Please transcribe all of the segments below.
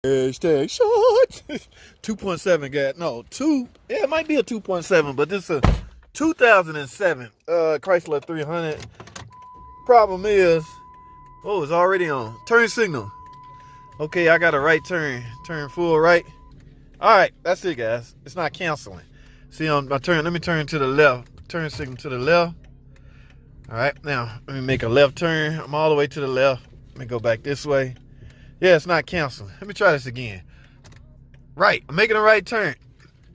Hashtag short. 2.7 gas. No, 2. Yeah, it might be a 2.7, but this is a 2007 Chrysler 300. Problem is, oh, it's already on. Turn signal. Okay, I got a right turn. Turn full right. All right, that's it, guys. It's not canceling. See, on my turn, let me turn to the left. Turn signal to the left. All right, now let me make a left turn. I'm all the way to the left. Let me go back this way. Yeah, it's not canceling. Let me try this again. Right, I'm making a right turn.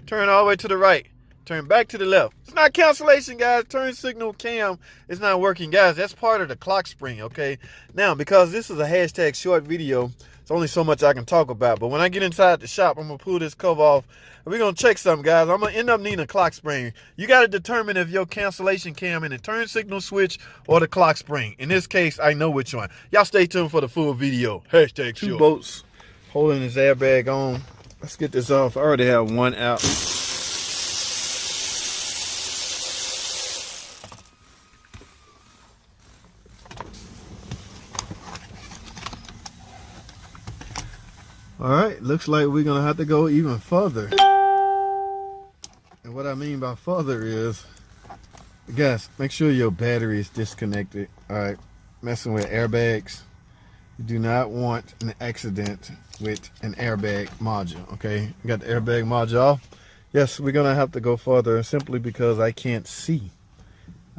Turn all the way to the right. Turn back to the left. It's not cancellation, guys. Turn signal cam is not working, guys. That's part of the clock spring, okay? Now, because this is a hashtag short video, it's only so much I can talk about. But when I get inside the shop, I'm going to pull this cover off. And we're going to check something, guys. I'm going to end up needing a clock spring. You got to determine if your cancellation cam in the turn signal switch or the clock spring. In this case, I know which one. Y'all stay tuned for the full video. Hashtag short. Two bolts holding this airbag on. Let's get this off. I already have one out. All right, looks like we're gonna have to go even further. And what I mean by further is, guys, make sure your battery is disconnected. All right, messing with airbags, you do not want an accident with an airbag module, okay? You got the airbag module off. Yes, we're gonna have to go further simply because I can't see.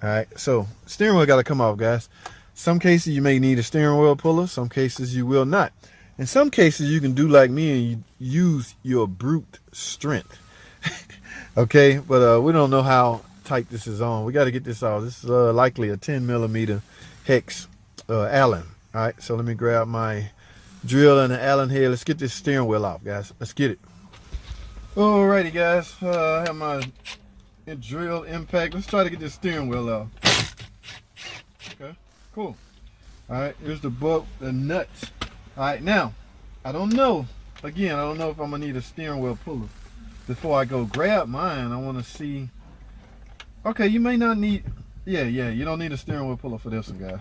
All right, so steering wheel gotta come off, guys. Some cases you may need a steering wheel puller, some cases you will not. In some cases, you can do like me and you use your brute strength. Okay, but we don't know how tight this is on. We got to get this off. This is likely a 10mm hex Allen. All right, so let me grab my drill and the Allen head. Let's get this steering wheel off, guys. Let's get it. Alrighty, guys. I have my drill impact. Let's try to get this steering wheel off. Okay, cool. All right, here's the nuts. All right, now, I don't know. Again, I don't know if I'm gonna need a steering wheel puller. Before I go grab mine, I wanna see. Okay, you may not need, yeah, you don't need a steering wheel puller for this one, guys.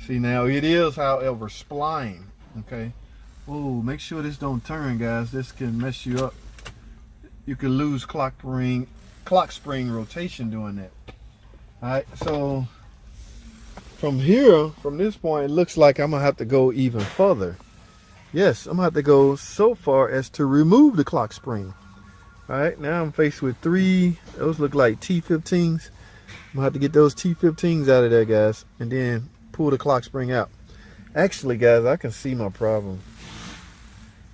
See, now it is, however, spline, okay? Oh, make sure this don't turn, guys. This can mess you up. You can lose clock spring rotation doing that. All right, so from here, from this point, it looks like I'm gonna have to go even further. Yes, I'm gonna have to go so far as to remove the clock spring. All right, now I'm faced with 3, those look like T15s. I'm gonna have to get those T15s out of there, guys, and then pull the clock spring out. Actually, guys, I can see my problem,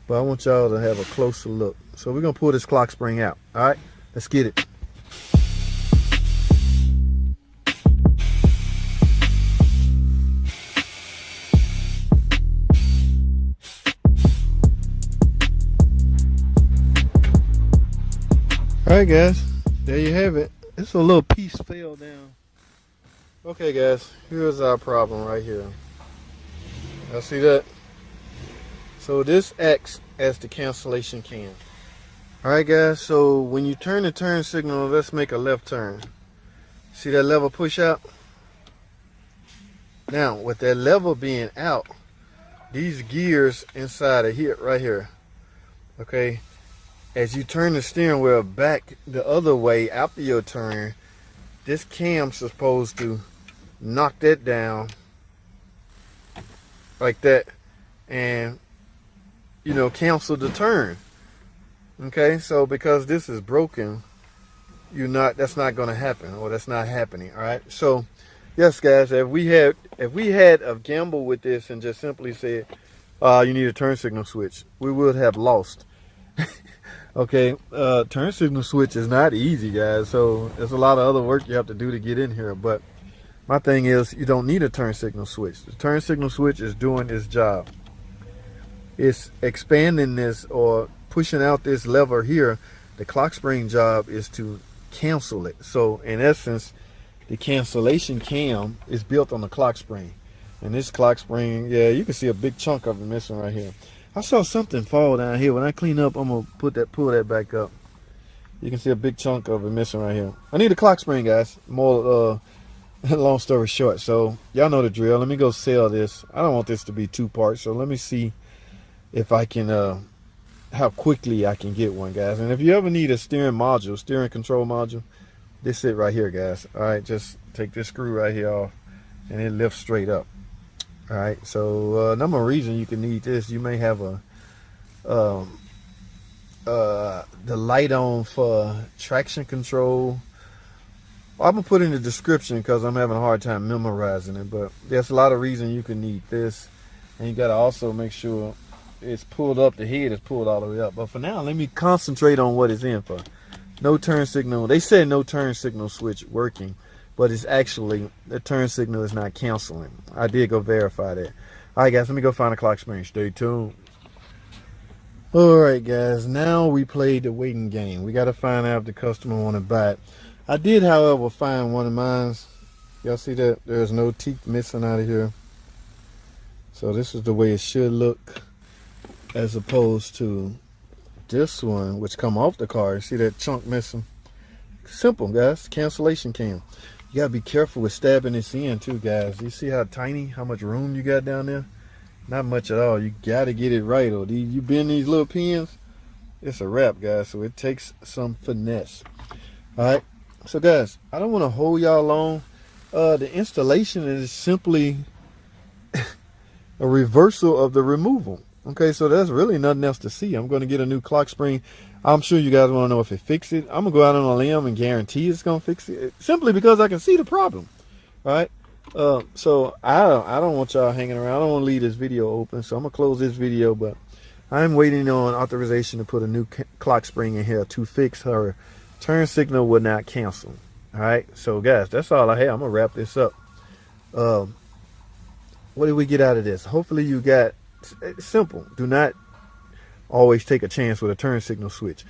but I want y'all to have a closer look. So we're gonna pull this clock spring out. All right, let's get it. Alright, guys, there you have it. It's a little piece fell down. Okay, guys, here's our problem right here. Y'all see that? So this acts as the cancellation cam. Alright, guys, so when you turn the turn signal, let's make a left turn. See that lever push out? Now, with that lever being out, these gears inside of here, right here, okay, as you turn the steering wheel back the other way after your turn, this cam's supposed to knock that down like that and, you know, cancel the turn. Okay, so because this is broken, that's not going to happen, or that's not happening. All right, so yes, guys, if we had a gamble with this and just simply said you need a turn signal switch, we would have lost. Okay, turn signal switch is not easy, guys, so there's a lot of other work you have to do to get in here, but my thing is you don't need a turn signal switch. The turn signal switch is doing its job. It's expanding this or pushing out this lever here. The clock spring job is to cancel it. So in essence, the cancellation cam is built on the clock spring, and this clock spring, yeah, you can see a big chunk of it missing right here. I saw something fall down here. When I clean up, I'm gonna pull that back up. You can see a big chunk of it missing right here. I need a clock spring, guys. More long story short, so y'all know the drill. Let me go sell this. I don't want this to be 2 parts, so let me see if I can, how quickly I can get one, guys. And if you ever need a steering control module, this it right here, guys. All right, just take this screw right here off and it lifts straight up. All right, so number of reasons you can need this. You may have the light on for traction control. I'm gonna put in the description because I'm having a hard time memorizing it, but there's a lot of reasons you can need this. And you gotta also make sure it's pulled up, the head is pulled all the way up. But for now, let me concentrate on what it's in for. No turn signal. They said no turn signal switch working, but it's actually, the turn signal is not canceling. I did go verify that. All right, guys, let me go find a clock spring. Stay tuned. All right, guys, now we played the waiting game. We got to find out if the customer want to buy it. I did, however, find one of mine. Y'all see that? There's no teeth missing out of here. So this is the way it should look, as opposed to this one, which come off the car. See that chunk missing? Simple, guys. Cancellation cam. You gotta be careful with stabbing this in too, guys. You see how tiny, how much room you got down there? Not much at all. You gotta get it right, or you bend these little pins, it's a wrap, guys. So it takes some finesse. All right. So, guys, I don't want to hold y'all long. The installation is simply a reversal of the removal. Okay, so there's really nothing else to see. I'm going to get a new clock spring. I'm sure you guys want to know if it fixed it. I'm going to go out on a limb and guarantee it's going to fix it, simply because I can see the problem. All right, so I don't want y'all hanging around. I don't want to leave this video open, so I'm going to close this video, but I'm waiting on authorization to put a new clock spring in here to fix her turn signal would not cancel. All right, so guys, that's all I have. I'm going to wrap this up. What did we get out of this? Hopefully you got, it's simple. Do not always take a chance with a turn signal switch.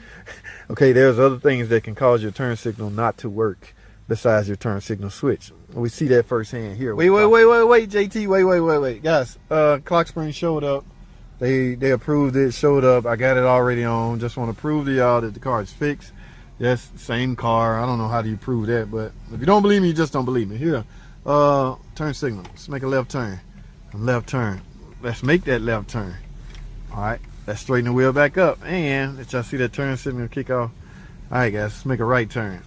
Okay, there's other things that can cause your turn signal not to work besides your turn signal switch. We see that firsthand here. Wait, JT, wait. Guys, clock spring showed up. They approved it, showed up. I got it already on. Just want to prove to y'all that the car is fixed. Yes, same car. I don't know how do you prove that, but if you don't believe me, you just don't believe me. Here, turn signal. Let's make a left turn. Left turn. Let's make that left turn. All right, let's straighten the wheel back up. And let y'all see that turn signal kick off. All right, guys, let's make a right turn.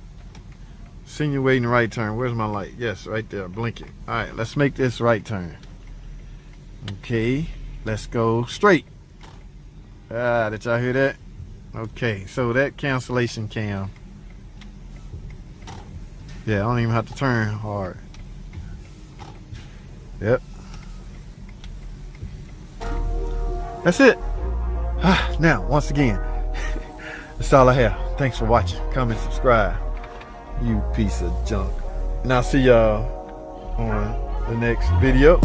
Insinuating right turn. Where's my light? Yes, right there, blinking. All right, let's make this right turn. Okay, let's go straight. Did y'all hear that? Okay, so that cancellation cam. Yeah, I don't even have to turn hard. Yep. That's it. Now, once again, that's all I have. Thanks for watching. Comment, subscribe. You piece of junk. And I'll see y'all on the next video.